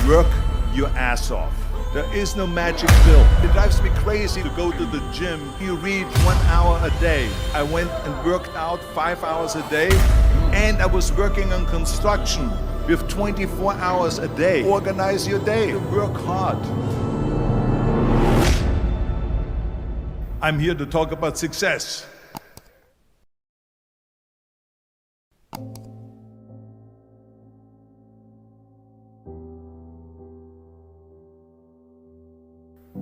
Work your ass off. There is no magic pill. It drives me crazy to go to the gym. You read 1 hour a day. I went and worked out 5 hours a day, and I was working on construction with 24 hours a day. Organize your day. Work hard. I'm here to talk about success.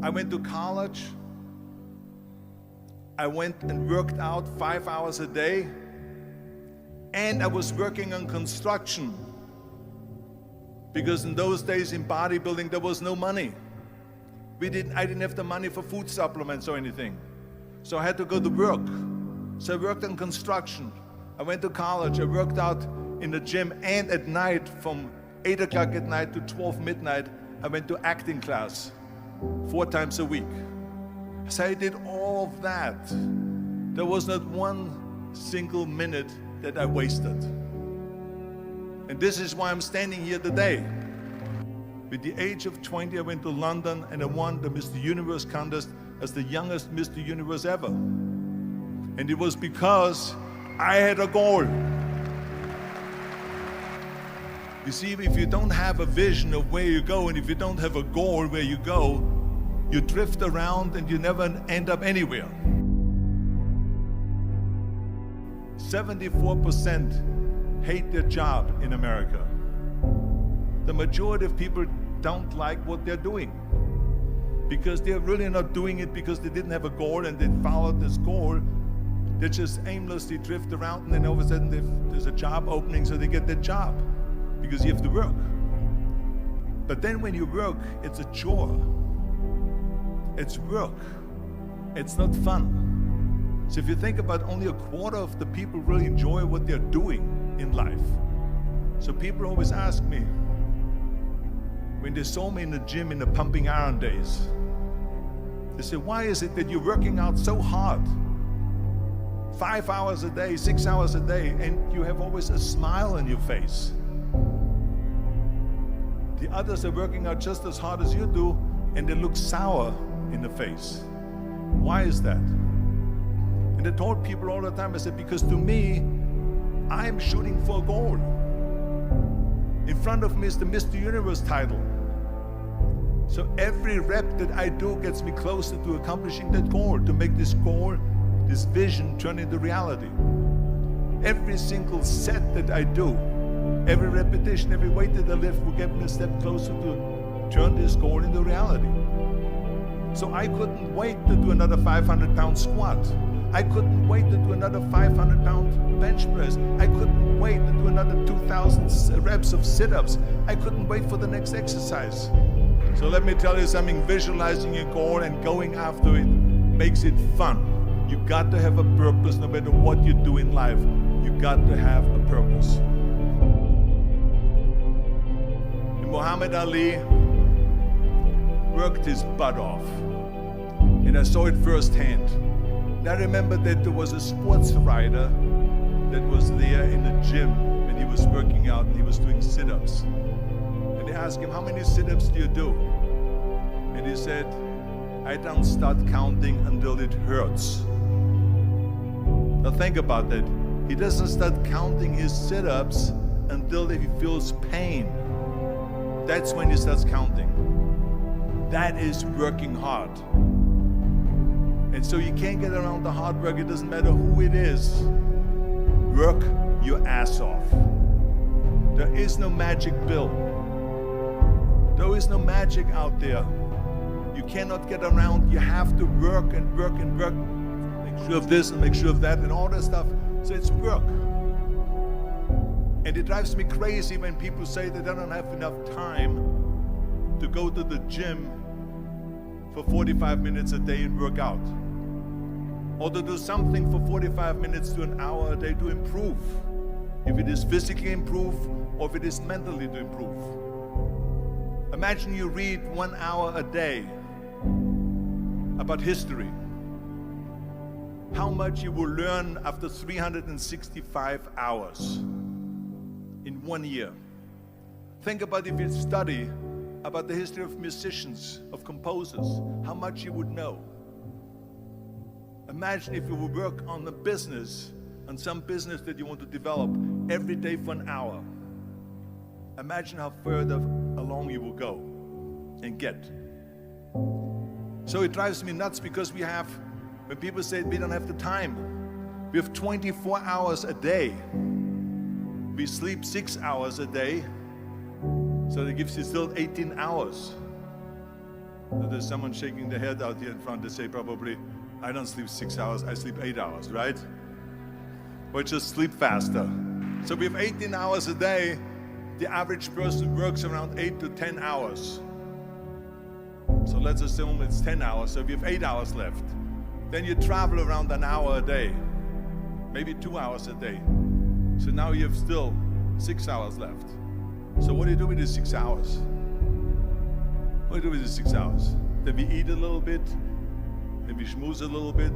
I went to college. I went and worked out 5 hours a day, and I was working on construction because in those days in bodybuilding there was no money. I didn't have the money for food supplements or anything, so I had to go to work. So I worked on construction. I went to college. I worked out in the gym, and at night from 8 o'clock at night to 12 midnight I went to acting class 4 times a week. So I did all of that. There was not one single minute that I wasted. And this is why I'm standing here today. With the age of 20, I went to London and I won the Mr. Universe contest as the youngest Mr. Universe ever. And it was because I had a goal. You see, if you don't have a vision of where you go, and if you don't have a goal where you go, you drift around and you never end up anywhere. 74% hate their job in America. The majority of people don't like what they're doing because they're really not doing it because they didn't have a goal and they followed this goal. They just aimlessly drift around, and then all of a sudden there's a job opening, so they get that job because you have to work. But then when you work, it's a chore. It's work. It's not fun. So if you think about, only a quarter of the people really enjoy what they're doing in life. So people always ask me, when they saw me in the gym in the pumping iron days, they say, why is it that you're working out so hard? 5 hours a day, 6 hours a day, and you have always a smile on your face. The others are working out just as hard as you do, and they look sour in the face. Why is that? And I told people all the time, I said, because to me, I'm shooting for a goal. In front of me is the Mr. Universe title. So every rep that I do gets me closer to accomplishing that goal, to make this goal, this vision, turn into reality. Every single set that I do, every repetition, every weight that I lift will get me a step closer to turn this goal into reality. So I couldn't wait to do another 500-pound squat. I couldn't wait to do another 500-pound bench press. I couldn't wait to do another 2,000 reps of sit-ups. I couldn't wait for the next exercise. So let me tell you something, visualizing your goal and going after it makes it fun. You got to have a purpose no matter what you do in life. You got to have a purpose. Muhammad Ali worked his butt off, and I saw it firsthand. And I remember that there was a sports writer that was there in the gym when he was working out and he was doing sit-ups. And they asked him, how many sit-ups do you do? And he said, I don't start counting until it hurts. Now think about that. He doesn't start counting his sit-ups until he feels pain. That's when he starts counting. That is working hard. And so you can't get around the hard work. It doesn't matter who it is. Work your ass off. There is no magic pill. There is no magic out there. You cannot get around. You have to work and work and work. Make sure of this and make sure of that and all that stuff. So it's work. And it drives me crazy when people say that they don't have enough time to go to the gym for 45 minutes a day and work out. Or to do something for 45 minutes to an hour a day to improve. If it is physically improve or if it is mentally to improve. Imagine you read 1 hour a day about history. How much you will learn after 365 hours in 1 year. Think about if you study about the history of musicians, of composers, how much you would know. Imagine if you would work on the business, on some business that you want to develop every day for an hour. Imagine how further along you will go and get. So it drives me nuts because when people say we don't have the time, we have 24 hours a day. We sleep 6 hours a day, so that gives you still 18 hours. So there's someone shaking their head out here in front. They say probably, I don't sleep 6 hours, I sleep 8 hours, right? Or just sleep faster. So we have 18 hours a day. The average person works around 8 to 10 hours. So let's assume it's 10 hours, so we have 8 hours left. Then you travel around an hour a day, maybe 2 hours a day. So now you have still 6 hours left. So what do you do with these 6 hours? What do you do with these 6 hours? Then we eat a little bit, then we schmooze a little bit,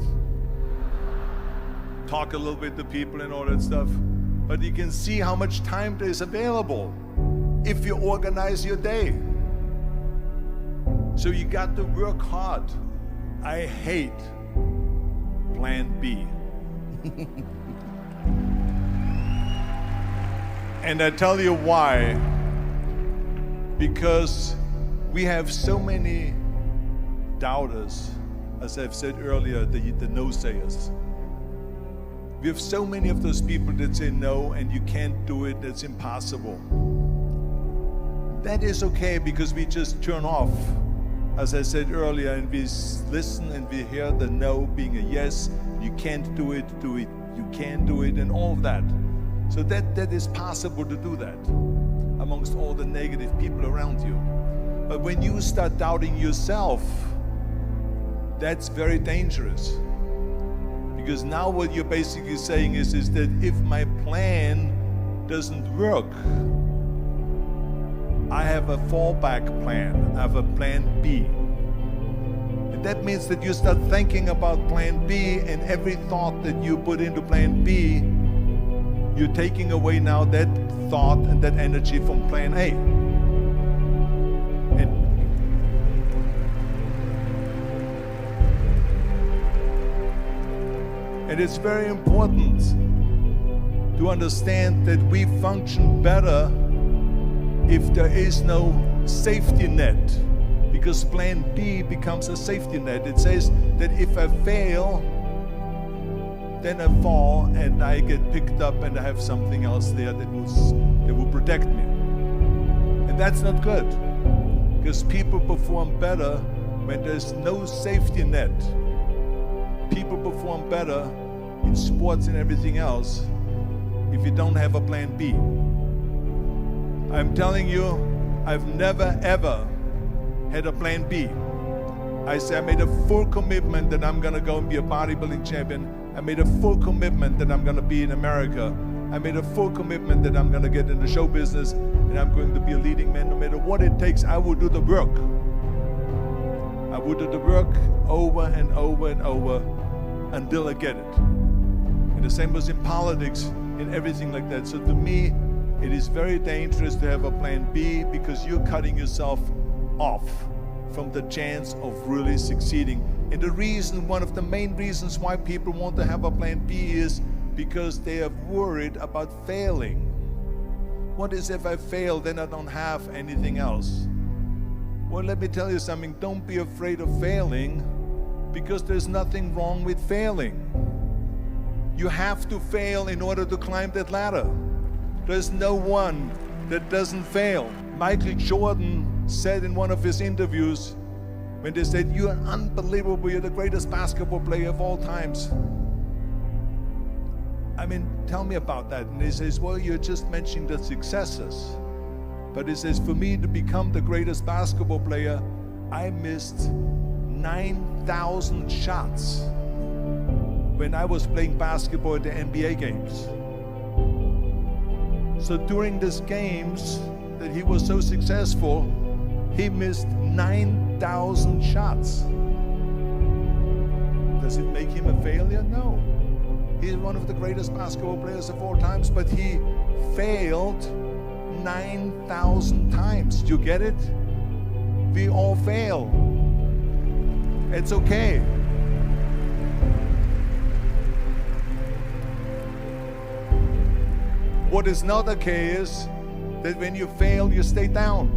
talk a little bit to people and all that stuff. But you can see how much time there is available if you organize your day. So you got to work hard. I hate plan B. And I tell you why. Because we have so many doubters, as I've said earlier, the no-sayers. We have so many of those people that say no and you can't do it, that's impossible. That is okay because we just turn off, as I said earlier, and we listen and we hear the no being a yes. You can't do it, you can do it, and all of that. So that is possible to do that amongst all the negative people around you. But when you start doubting yourself, that's very dangerous. Because now what you're basically saying is that if my plan doesn't work, I have a fallback plan, I have a plan B. And that means that you start thinking about plan B, and every thought that you put into plan B, you're taking away now that thought and that energy from plan A. And it's very important to understand that we function better if there is no safety net, because plan B becomes a safety net. It says that if I fail, then I fall and I get picked up and I have something else there that will protect me. And that's not good, because people perform better when there's no safety net. People perform better in sports and everything else if you don't have a plan B. I'm telling you, I've never ever had a plan B. I made a full commitment that I'm gonna go and be a bodybuilding champion. I made a full commitment that I'm gonna be in America. I made a full commitment that I'm gonna get in the show business and I'm going to be a leading man. No matter what it takes, I will do the work. I will do the work over and over and over until I get it. And the same was in politics, in everything like that. So to me, it is very dangerous to have a plan B, because you're cutting yourself off from the chance of really succeeding. And the reason, one of the main reasons why people want to have a plan B is because they are worried about failing. What is if I fail, then I don't have anything else? Well, let me tell you something, don't be afraid of failing, because there's nothing wrong with failing. You have to fail in order to climb that ladder. There's no one that doesn't fail. Michael Jordan said in one of his interviews, when they said, "You're unbelievable, you're the greatest basketball player of all times." I mean, tell me about that. And he says, well, you're just mentioning the successes. But he says, for me to become the greatest basketball player, I missed 9,000 shots when I was playing basketball at the NBA games. So during these games that he was so successful, he missed 9,000 shots. Does it make him a failure? No. He's one of the greatest basketball players of all times, but he failed 9,000 times. Do you get it? We all fail. It's okay. What is not okay is that when you fail, you stay down.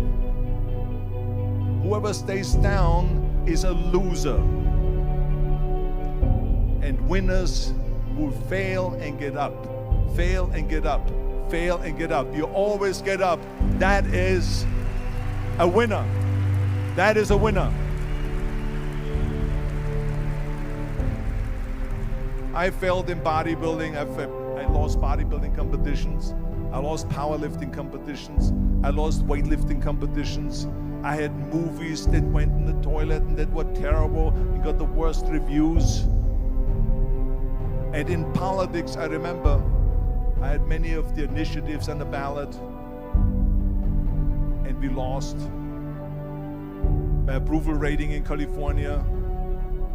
Whoever stays down is a loser. And winners will fail and get up, fail and get up, fail and get up. You always get up. That is a winner. That is a winner. I failed in bodybuilding. I lost bodybuilding competitions. I lost powerlifting competitions. I lost weightlifting competitions. I had movies that went in the toilet and that were terrible and got the worst reviews. And in politics, I remember I had many of the initiatives on the ballot, and we lost. My approval rating in California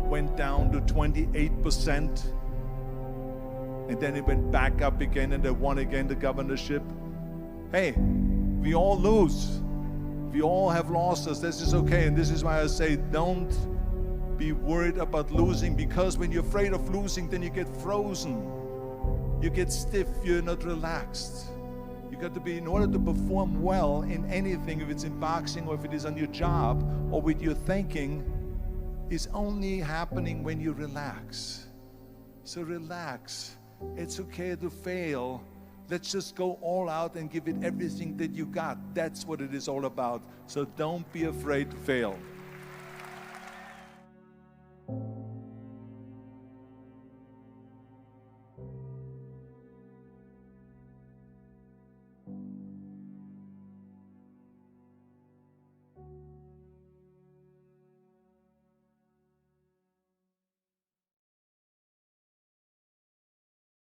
went down to 28%, and then it went back up again, and I won again the governorship. Hey, we all lose. We all have losses. This is okay, and this is why I say don't be worried about losing, because when you're afraid of losing, then you get frozen. You get stiff, you're not relaxed. You got to be, in order to perform well in anything, if it's in boxing or if it is on your job or with your thinking, is only happening when you relax. So relax. It's okay to fail. Let's just go all out and give it everything that you got. That's what it is all about. So don't be afraid to fail.